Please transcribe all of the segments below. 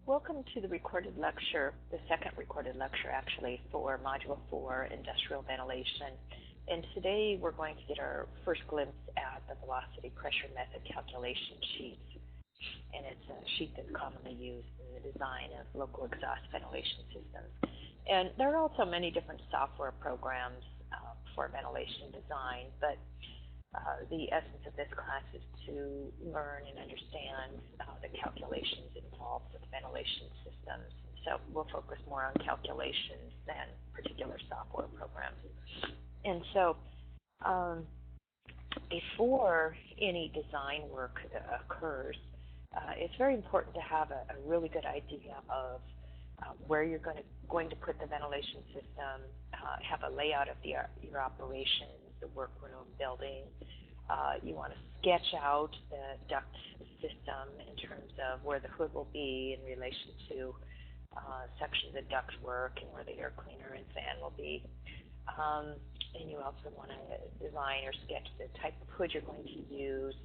Welcome to the recorded lecture, the second recorded lecture actually, for Module 4, Industrial Ventilation. And today we're going to get our first glimpse at the velocity pressure method calculation sheets. And it's a sheet that's commonly used in the design of local exhaust ventilation systems. And there are also many different software programs for ventilation design, but the essence of this class is to learn and understand the calculations involved with ventilation systems. So we'll focus more on calculations than particular software programs. And so before any design work occurs, it's very important to have a really good idea of where you're going to put the ventilation system, have a layout of your operations, the workroom, building. You want to sketch out the duct system in terms of where the hood will be in relation to sections of duct work and where the air cleaner and fan will be. And you also want to design or sketch the type of hood you're going to use.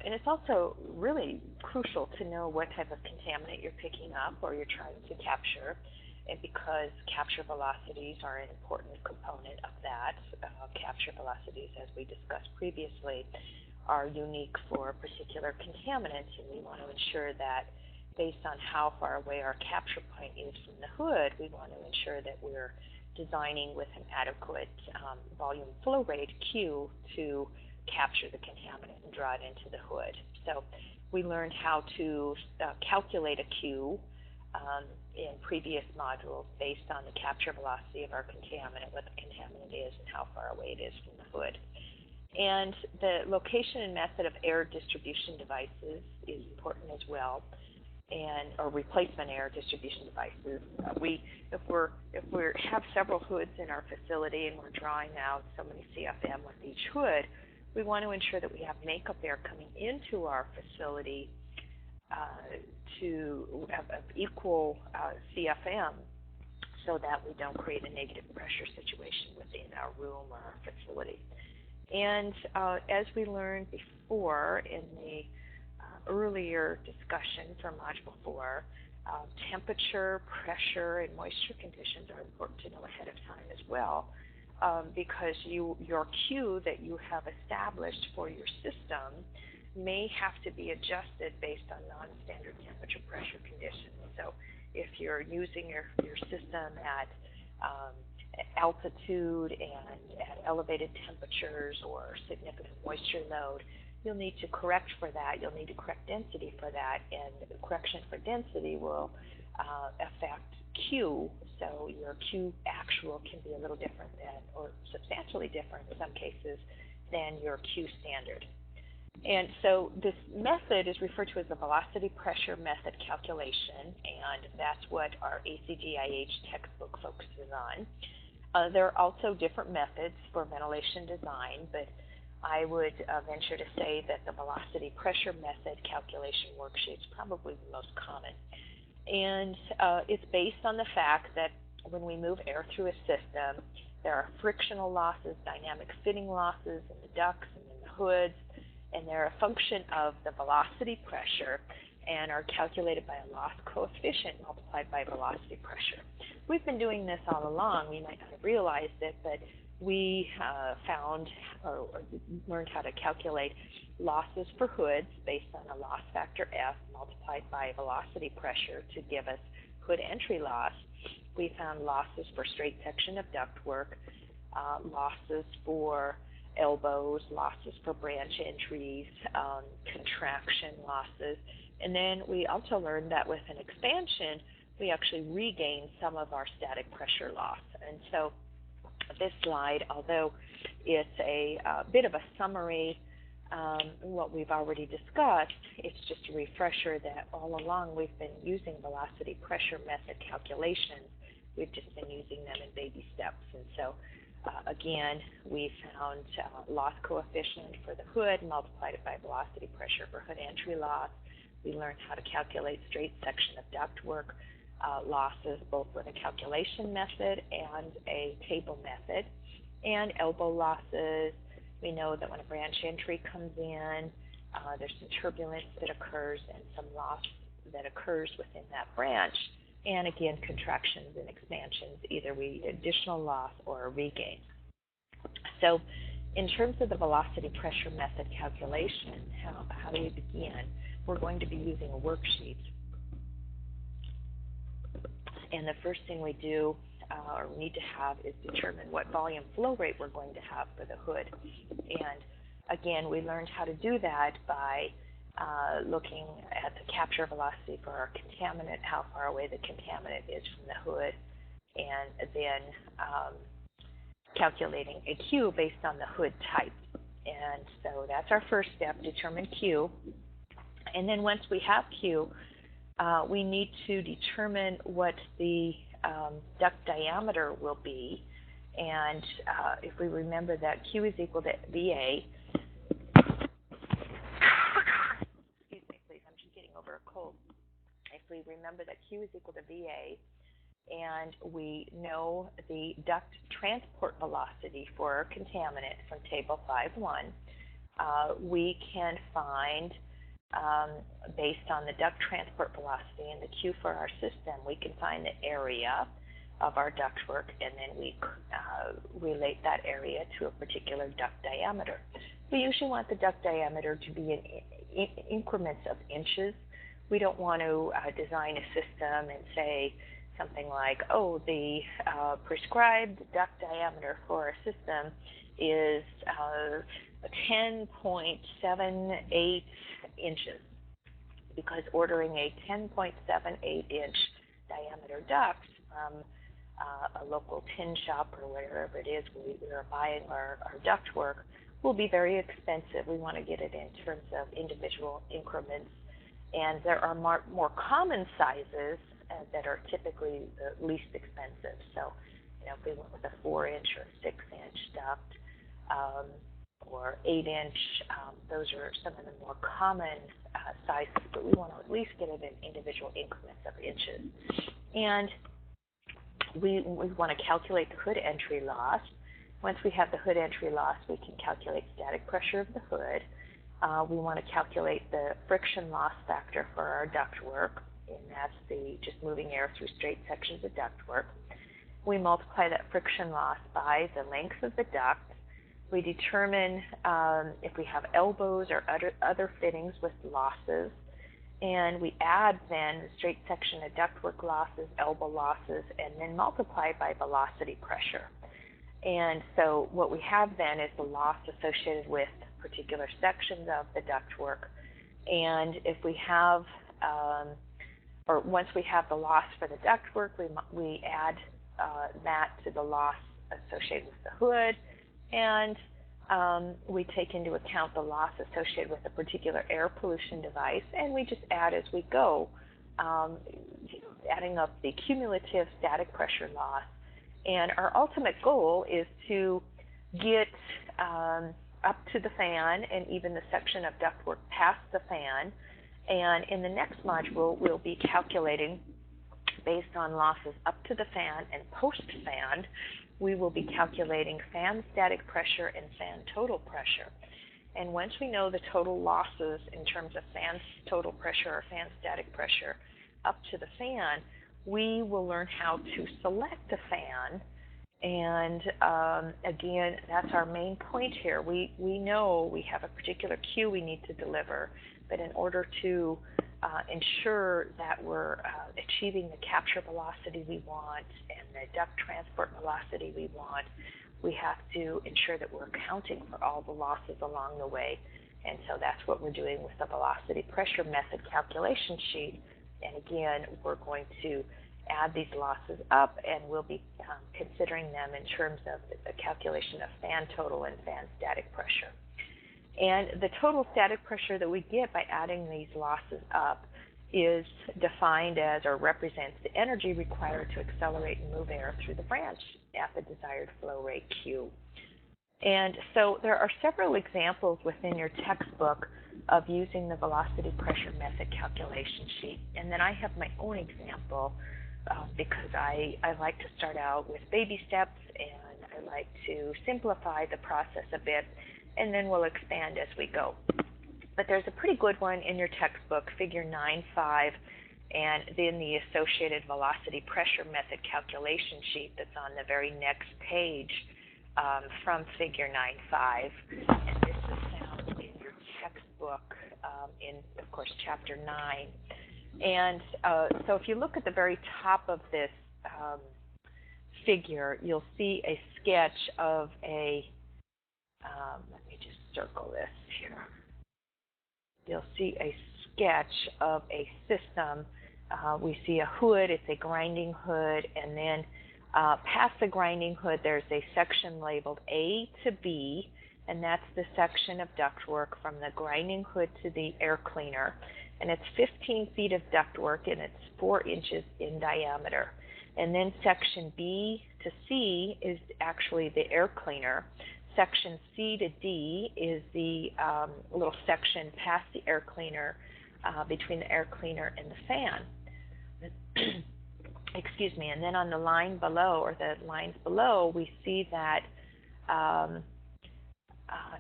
And it's also really crucial to know what type of contaminant you're picking up or you're trying to capture. And because capture velocities are an important component of that, capture velocities, as we discussed previously, are unique for particular contaminants, and we want to ensure that based on how far away our capture point is from the hood, we want to ensure that we're designing with an adequate volume flow rate Q to capture the contaminant and draw it into the hood. So we learned how to calculate a Q in previous modules based on the capture velocity of our contaminant, what the contaminant is, and how far away it is from the hood. And the location and method of air distribution devices is important as well, or replacement air distribution devices. If we have several hoods in our facility and we're drawing out so many CFM with each hood, we want to ensure that we have makeup air coming into our facility to have equal CFM so that we don't create a negative pressure situation within our room or our facility. And as we learned before in the earlier discussion for Module 4, temperature, pressure, and moisture conditions are important to know ahead of time as well, because your Q that you have established for your system may have to be adjusted based on non-standard temperature pressure conditions. So if you're using your system at altitude and at elevated temperatures or significant moisture load, you'll need to correct for that. You'll need to correct density for that, and the correction for density will affect Q. So your Q actual can be a little different than, or substantially different in some cases, than your Q standard. And so this method is referred to as the velocity pressure method calculation, and that's what our ACGIH textbook focuses on. There are also different methods for ventilation design, but I would venture to say that the velocity pressure method calculation worksheet is probably the most common. And it's based on the fact that when we move air through a system, there are frictional losses, dynamic fitting losses in the ducts and in the hoods, and they're a function of the velocity pressure and are calculated by a loss coefficient multiplied by velocity pressure. We've been doing this all along. We might not have realized it, but we found or learned how to calculate losses for hoods based on a loss factor F multiplied by velocity pressure to give us hood entry loss. We found losses for straight section of ductwork, losses for elbows, losses for branch entries, contraction losses. And then we also learned that with an expansion, we actually regain some of our static pressure loss. And so this slide, although it's a bit of a summary what we've already discussed, it's just a refresher that all along we've been using velocity pressure method calculations. We've just been using them in baby steps. And so again, we found loss coefficient for the hood, multiplied it by velocity pressure for hood entry loss. We learned how to calculate straight section of ductwork losses, both with a calculation method and a table method. And elbow losses, we know that when a branch entry comes in, There's some turbulence that occurs and some loss that occurs within that branch. And again, contractions and expansions, either we additional loss or a regain. So in terms of the velocity pressure method calculation, how do we begin? We're going to be using a worksheet. And the first thing we do or we need to have is determine what volume flow rate we're going to have for the hood. And again, we learned how to do that by looking at the capture velocity for our contaminant, how far away the contaminant is from the hood, and then calculating a Q based on the hood type. And so that's our first step, determine Q. And then once we have Q, we need to determine what the duct diameter will be. And if we remember that Q is equal to VA, excuse me please, I'm just getting over a cold. If we remember that Q is equal to VA, and we know the duct transport velocity for our contaminant from table 5.1, we can find, based on the duct transport velocity and the Q for our system, we can find the area of our ductwork, and then we relate that area to a particular duct diameter. We usually want the duct diameter to be in increments of inches. We don't want to design a system and say something like, oh, the prescribed duct diameter for a system is 10.78 inches, because ordering a 10.78 inch diameter duct from a local tin shop or wherever it is we are buying our duct work will be very expensive. We want to get it in terms of individual increments, and there are more common sizes that are typically the least expensive. So, if we went with a 4-inch or 6-inch duct, or 8-inch, those are some of the more common sizes, but we want to at least get it in individual increments of inches. And we want to calculate the hood entry loss. Once we have the hood entry loss, we can calculate static pressure of the hood. We want to calculate the friction loss factor for our ductwork, and that's the just moving air through straight sections of ductwork. We multiply that friction loss by the length of the duct. We determine if we have elbows or other fittings with losses, and we add then the straight section of ductwork losses, elbow losses, and then multiply by velocity pressure. And so what we have then is the loss associated with particular sections of the ductwork. And if we have, or once we have the loss for the ductwork, we add that to the loss associated with the hood, and we take into account the loss associated with a particular air pollution device, and we just add as we go, adding up the cumulative static pressure loss. And our ultimate goal is to get up to the fan and even the section of ductwork past the fan. And in the next module, we'll be calculating, based on losses up to the fan and post-fan, we will be calculating fan static pressure and fan total pressure. And once we know the total losses in terms of fan total pressure or fan static pressure up to the fan, we will learn how to select a fan. And again, that's our main point here. We know we have a particular Q we need to deliver, but in order to ensure that we're achieving the capture velocity we want and the duct transport velocity we want, we have to ensure that we're accounting for all the losses along the way. And so that's what we're doing with the velocity pressure method calculation sheet. And again, we're going to add these losses up, and we'll be considering them in terms of the calculation of fan total and fan static pressure. And the total static pressure that we get by adding these losses up is defined as, or represents, the energy required to accelerate and move air through the branch at the desired flow rate Q. And so there are several examples within your textbook of using the velocity pressure method calculation sheet. And then I have my own example because I like to start out with baby steps, and I like to simplify the process a bit, and then we'll expand as we go. But there's a pretty good one in your textbook, figure 9.5, and then the associated velocity pressure method calculation sheet that's on the very next page from figure 9.5. And this is found in your textbook in, of course, chapter 9. And so if you look at the very top of this figure, you'll see a sketch of a, let me just circle this here. You'll see a sketch of a system. We see a hood, it's a grinding hood, and then past the grinding hood there's a section labeled A to B, and that's the section of ductwork from the grinding hood to the air cleaner. And it's 15 feet of ductwork, and it's 4 inches in diameter. And then section B to C is actually the air cleaner. Section C to D is the little section past the air cleaner, between the air cleaner and the fan. Excuse me. And then on the line below, or the lines below, we see that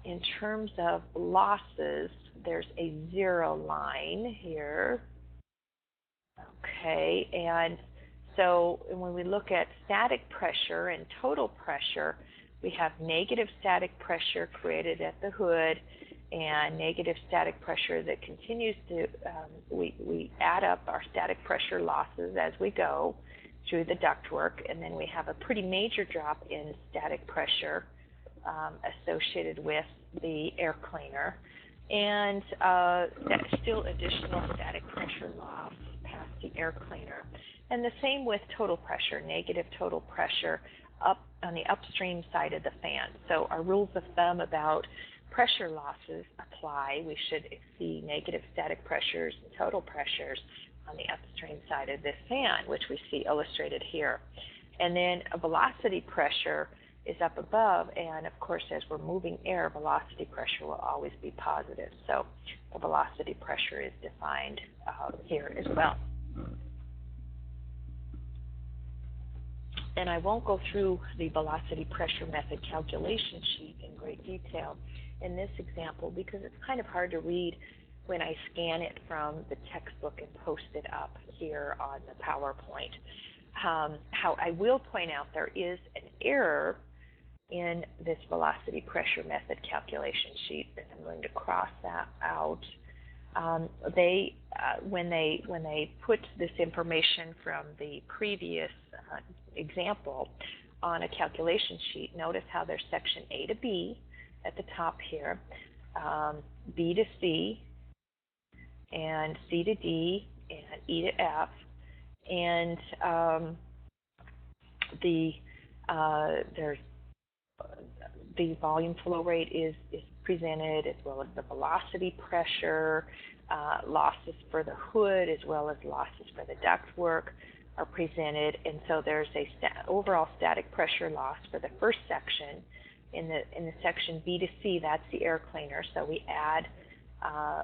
in terms of losses, there's a 0 line here. Okay, and so when we look at static pressure and total pressure, we have negative static pressure created at the hood and negative static pressure that continues to, we add up our static pressure losses as we go through the ductwork, and then we have a pretty major drop in static pressure associated with the air cleaner, and still additional static pressure loss past the air cleaner. And the same with total pressure, negative total pressure up on the upstream side of the fan. So our rules of thumb about pressure losses apply. We should see negative static pressures and total pressures on the upstream side of this fan, which we see illustrated here. And then a velocity pressure is up above, and of course as we're moving air, velocity pressure will always be positive. So the velocity pressure is defined here as well. And I won't go through the velocity pressure method calculation sheet in great detail in this example because it's kind of hard to read when I scan it from the textbook and post it up here on the PowerPoint. How I will point out there is an error in this velocity pressure method calculation sheet, and I'm going to cross that out. When they put this information from the previous example on a calculation sheet, notice how there's section A to B at the top here, B to C, and C to D, and E to F, and there's the volume flow rate is presented, as well as the velocity pressure, losses for the hood, as well as losses for the ductwork are presented. And so there's a overall static pressure loss for the first section. In the section B to C, that's the air cleaner. So we add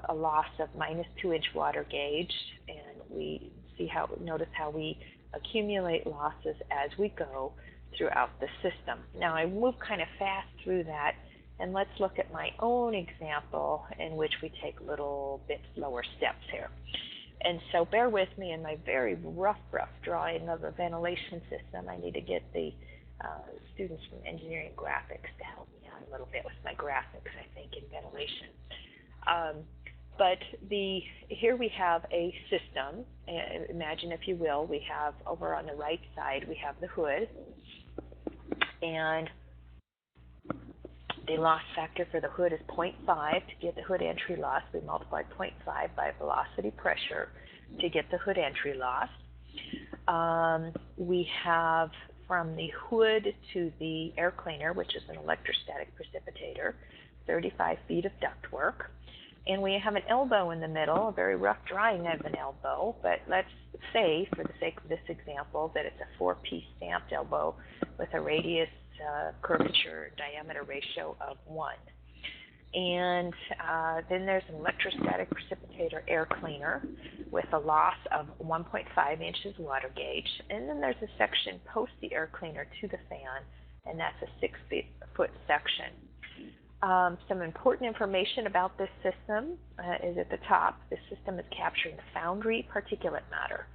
a loss of -2-inch water gauge, and we see notice how we accumulate losses as we go throughout the system. Now I move kind of fast through that, and let's look at my own example in which we take little bit slower steps here. And so bear with me in my very rough drawing of a ventilation system. I need to get the students from engineering graphics to help me out a little bit with my graphics, I think, in ventilation. But here we have a system. Imagine, if you will, we have over on the right side, we have the hood, and the loss factor for the hood is 0.5. To get the hood entry loss, we multiply 0.5 by velocity pressure to get the hood entry loss. We have from the hood to the air cleaner, which is an electrostatic precipitator, 35 feet of ductwork. And we have an elbow in the middle, a very rough drawing of an elbow, but let's say, for the sake of this example, that it's a 4-piece stamped elbow with a radius curvature diameter ratio of 1. And then there's an electrostatic precipitator air cleaner with a loss of 1.5 inches water gauge. And then there's a section post the air cleaner to the fan, and that's a 6-foot section. Some important information about this system is at the top. This system is capturing foundry particulate matter.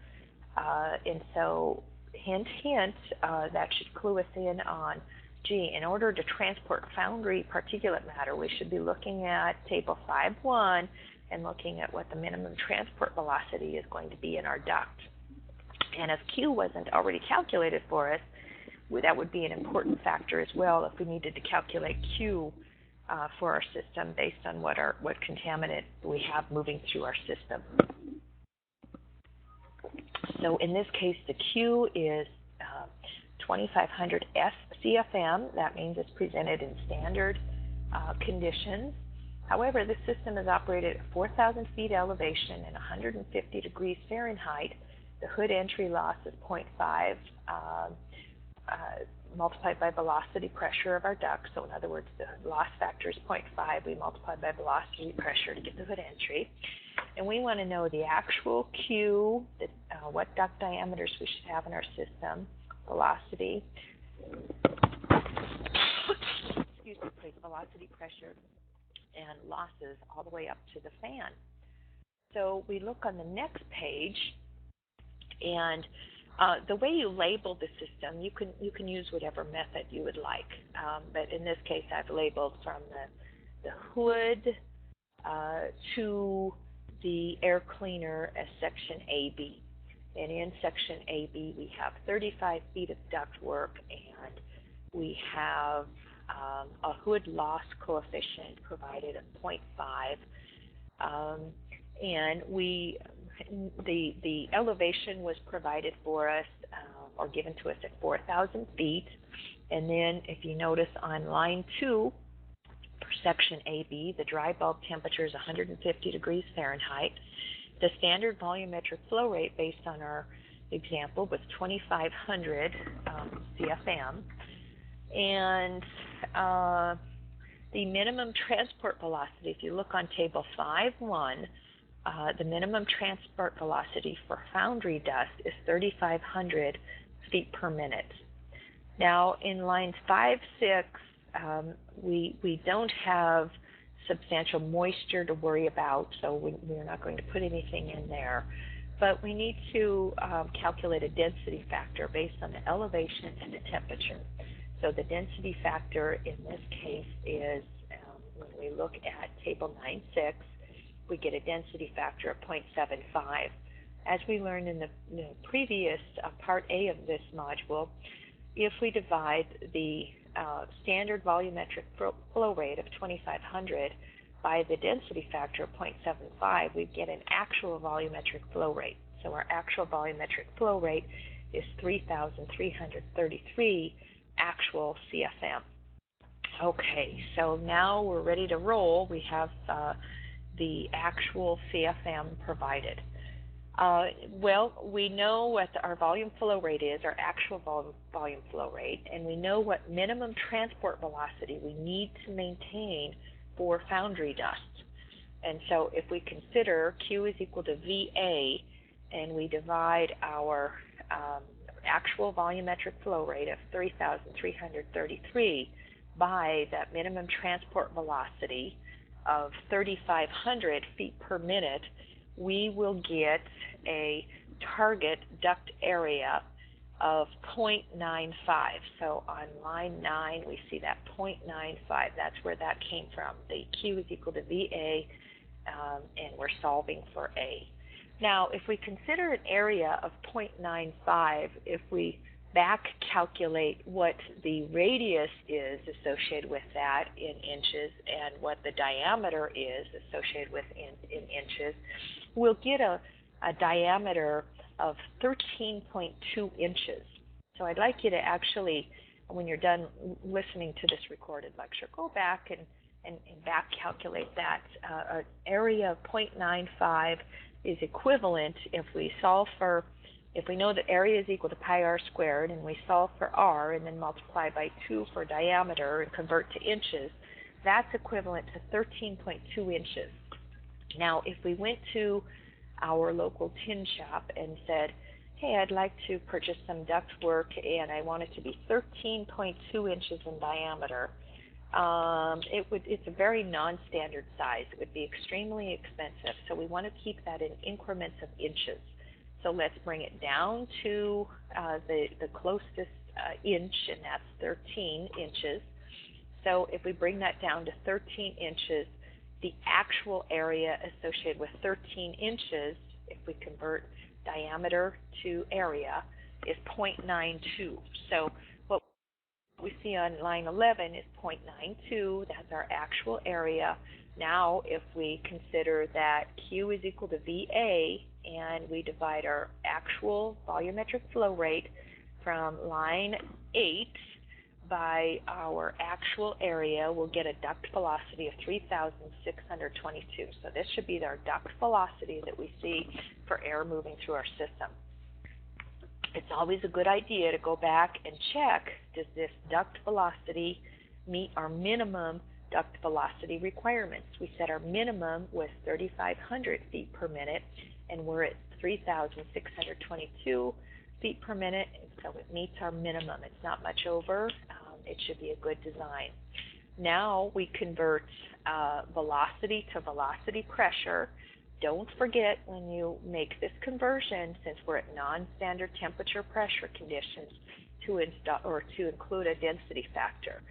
And so, hint, hint, that should clue us in on, gee, in order to transport foundry particulate matter, we should be looking at Table 5.1 and looking at what the minimum transport velocity is going to be in our duct. And if Q wasn't already calculated for us, that would be an important factor as well if we needed to calculate Q for our system based on what contaminant we have moving through our system. So in this case, the Q is 2500 SCFM. That means it's presented in standard conditions. However, the system is operated at 4,000 feet elevation and 150 degrees Fahrenheit. The hood entry loss is 0.5 multiplied by velocity pressure of our duct. So in other words, the loss factor is 0.5. We multiply by velocity pressure to get the hood entry. And we want to know the actual Q, what duct diameters we should have in our system, velocity, excuse me, please, velocity pressure, and losses all the way up to the fan. So we look on the next page, and the way you label the system, you can use whatever method you would like. But in this case, I've labeled from the hood to the air cleaner as section AB. And in section AB, we have 35 feet of ductwork, and we have a hood loss coefficient provided at 0.5. And the elevation was provided for us or given to us at 4,000 feet. And then if you notice on line 2, for section AB, the dry bulb temperature is 150 degrees Fahrenheit. The standard volumetric flow rate based on our example was 2,500 CFM. And the minimum transport velocity, if you look on table 5.1, the minimum transport velocity for foundry dust is 3,500 feet per minute. Now, in lines 5, 6, we don't have substantial moisture to worry about, so we're not going to put anything in there. But we need to calculate a density factor based on the elevation and the temperature. So the density factor in this case is, when we look at table 9.6, we get a density factor of 0.75. As we learned in the previous part A of this module, if we divide the standard volumetric flow rate of 2,500 by the density factor of 0.75, we get an actual volumetric flow rate. So our actual volumetric flow rate is 3,333 actual CFM. Okay, so now we're ready to roll. We have the actual CFM provided. Well, we know what our volume flow rate is, our actual volume flow rate, and we know what minimum transport velocity we need to maintain for foundry dust. And so if we consider Q is equal to VA, and we divide our actual volumetric flow rate of 3,333 by that minimum transport velocity of 3,500 feet per minute, we will get a target duct area of 0.95. So on line 9, we see that 0.95. That's where that came from. The Q is equal to VA, and we're solving for A. Now, if we consider an area of 0.95, if we back calculate what the radius is associated with that in inches and what the diameter is associated with in inches, we'll get a diameter of 13.2 inches. So I'd like you to actually, when you're done listening to this recorded lecture, go back and back calculate that. An area of 0.95 is equivalent if we know that area is equal to pi r squared, and we solve for r and then multiply by 2 for diameter and convert to inches, that's equivalent to 13.2 inches. Now, if we went to our local tin shop and said, hey, I'd like to purchase some duct work and I want it to be 13.2 inches in diameter, It's a very non-standard size. It would be extremely expensive. So we want to keep that in increments of inches. So let's bring it down to the closest inch, and that's 13 inches. So if we bring that down to 13 inches, the actual area associated with 13 inches, if we convert diameter to area, is 0.92. So what we see on line 11 is 0.92. That's our actual area. Now, if we consider that Q is equal to VA, and we divide our actual volumetric flow rate from line 8 by our actual area, we'll get a duct velocity of 3,622. So this should be our duct velocity that we see for air moving through our system. It's always a good idea to go back and check, does this duct velocity meet our minimum duct velocity requirements? We set our minimum was 3,500 feet per minute, and we're at 3,622 feet per minute, and so it meets our minimum. It's not much over. It should be a good design. Now we convert velocity to velocity pressure. Don't forget when you make this conversion, since we're at non-standard temperature pressure conditions, to include a density factor.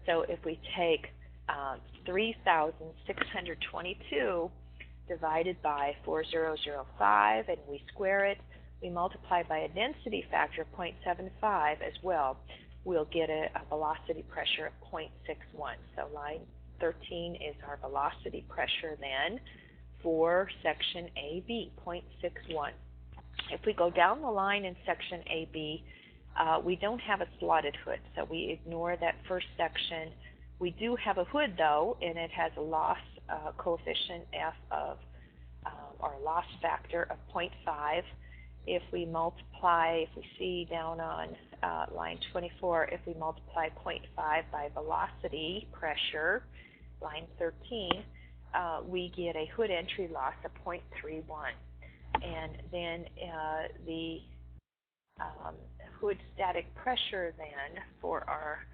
So if we take 3,622 divided by 4,005 and we square it, we multiply by a density factor of 0.75 as well, we'll get a velocity pressure of 0.61. So line 13 is our velocity pressure then for section AB, 0.61. If we go down the line in section AB, we don't have a slotted hood, so we ignore that first section. We do have a hood though, and it has a loss coefficient F of, or loss factor of 0.5. If we see down on line 24, if we multiply 0.5 by velocity pressure, line 13, we get a hood entry loss of 0.31. And then the hood static pressure then for our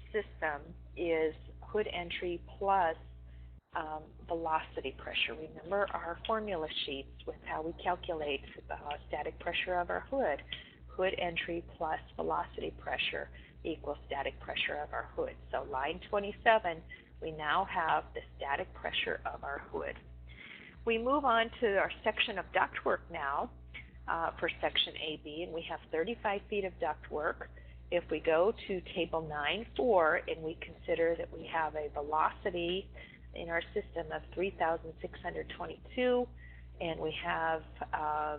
system is hood entry plus velocity pressure. Remember our formula sheets with how we calculate static pressure of our hood. Hood entry plus velocity pressure equals static pressure of our hood. So line 27, we now have the static pressure of our hood. We move on to our section of ductwork now for section AB, and we have 35 feet of ductwork. If we go to table 9.4 and we consider that we have a velocity in our system of 3,622, and we have a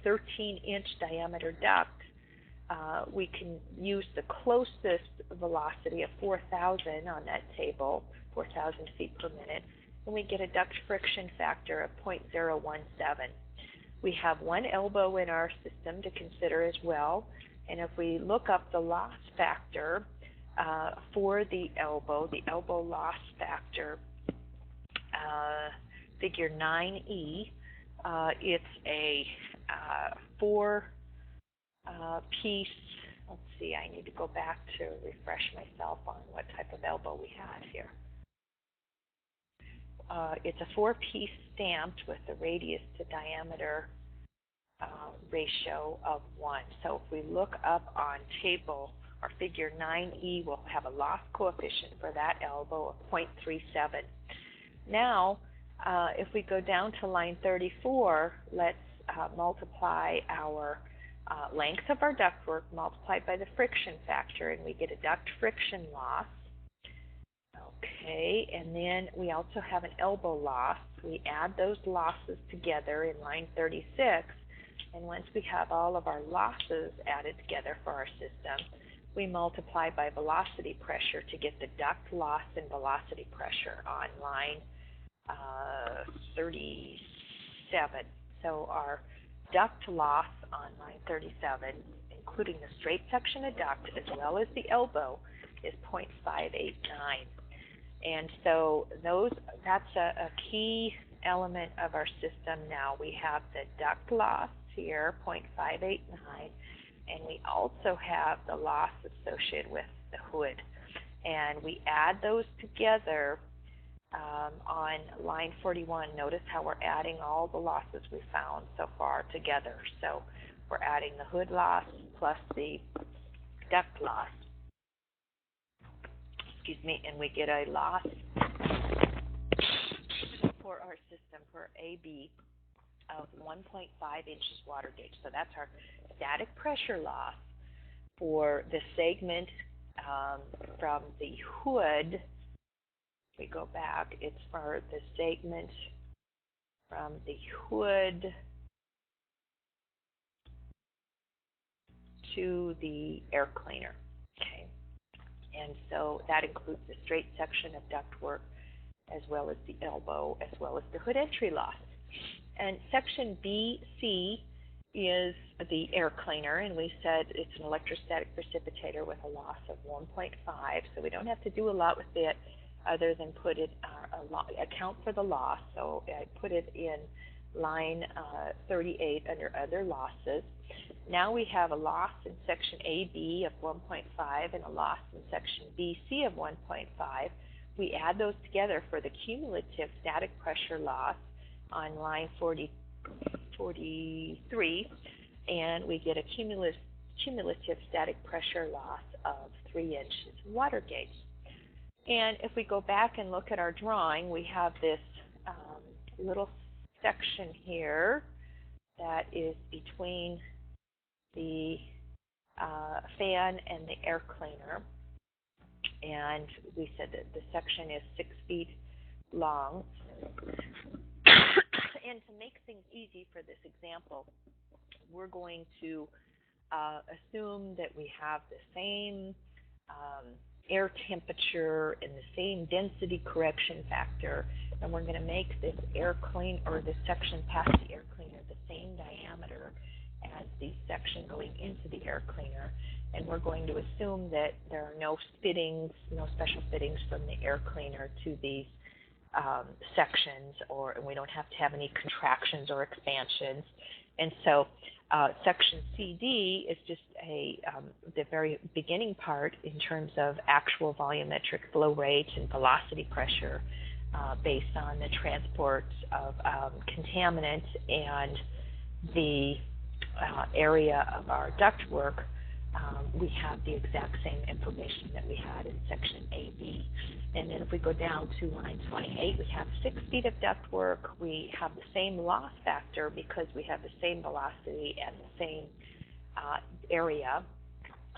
13-inch diameter duct, we can use the closest velocity of 4,000 on that table, 4,000 feet per minute, and we get a duct friction factor of 0.017. We have one elbow in our system to consider as well, and if we look up the loss factor for the elbow loss factor, figure 9E, it's a four-piece, let's see, I need to go back to refresh myself on what type of elbow we had here. It's a four-piece stamped with the radius to diameter ratio of 1. So if we look up on table, our figure 9E will have a loss coefficient for that elbow of 0.37. Now, if we go down to line 34, let's multiply our length of our ductwork multiplied by the friction factor, and we get a duct friction loss. Okay, and then we also have an elbow loss. We add those losses together in line 36, and once we have all of our losses added together for our system, we multiply by velocity pressure to get the duct loss and velocity pressure on line 37. So our duct loss on line 37, including the straight section of duct as well as the elbow, is 0.589. And so that's a key element of our system now. We have the duct loss here, 0.589, and we also have the loss associated with the hood. and we add those together on line 41. Notice how we're adding all the losses we found so far together. So we're adding the hood loss plus the duct loss, and we get a loss for our system for AB of 1.5 inches water gauge. So that's our static pressure loss for the segment from the hood. If we go back, it's for the segment from the hood to the air cleaner. Okay, and so that includes the straight section of ductwork, as well as the elbow, as well as the hood entry loss. And section BC is the air cleaner, and we said it's an electrostatic precipitator with a loss of 1.5, so we don't have to do a lot with it other than put it account for the loss. So I put it in line 38 under other losses. Now we have a loss in section AB of 1.5 and a loss in section BC of 1.5. We add those together for the cumulative static pressure loss on line 43, and we get a cumulative static pressure loss of 3 inches water gauge. And if we go back and look at our drawing, we have this little section here that is between the fan and the air cleaner. And we said that the section is 6 feet long. And to make things easy for this example, we're going to assume that we have the same air temperature and the same density correction factor, and we're going to make this air clean, or this section past the air cleaner, the same diameter as the section going into the air cleaner. And we're going to assume that there are no fittings, no special fittings from the air cleaner to these sections, and we don't have to have any contractions or expansions. And so section CD is just the very beginning part in terms of actual volumetric flow rate and velocity pressure based on the transport of contaminants and the area of our ductwork. We have the exact same information that we had in section AB. And then if we go down to line 28, we have 6 feet of ductwork. We have the same loss factor because we have the same velocity and the same area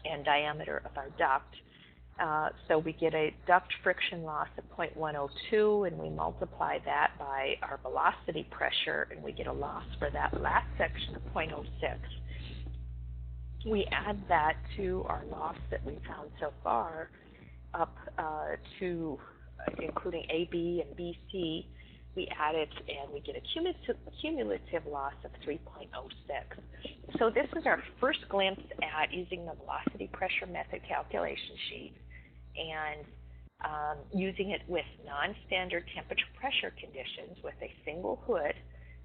and diameter of our duct. So we get a duct friction loss of 0.102, and we multiply that by our velocity pressure, and we get a loss for that last section of 0.06. We add that to our loss that we found so far up to including AB and BC. We add it and we get a cumulative loss of 3.06. So this is our first glimpse at using the velocity pressure method calculation sheet and using it with non-standard temperature pressure conditions with a single hood.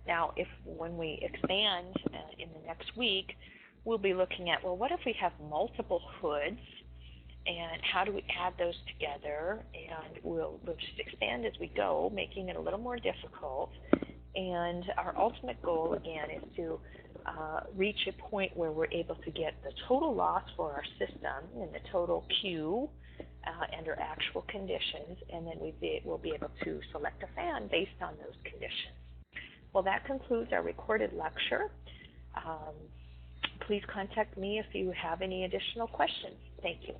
Now, when we expand in the next week, we'll be looking at, well, what if we have multiple hoods, and how do we add those together? And we'll just expand as we go, making it a little more difficult. And our ultimate goal, again, is to reach a point where we're able to get the total loss for our system and the total Q under actual conditions, and then we'll be able to select a fan based on those conditions. Well, that concludes our recorded lecture. Please contact me if you have any additional questions. Thank you.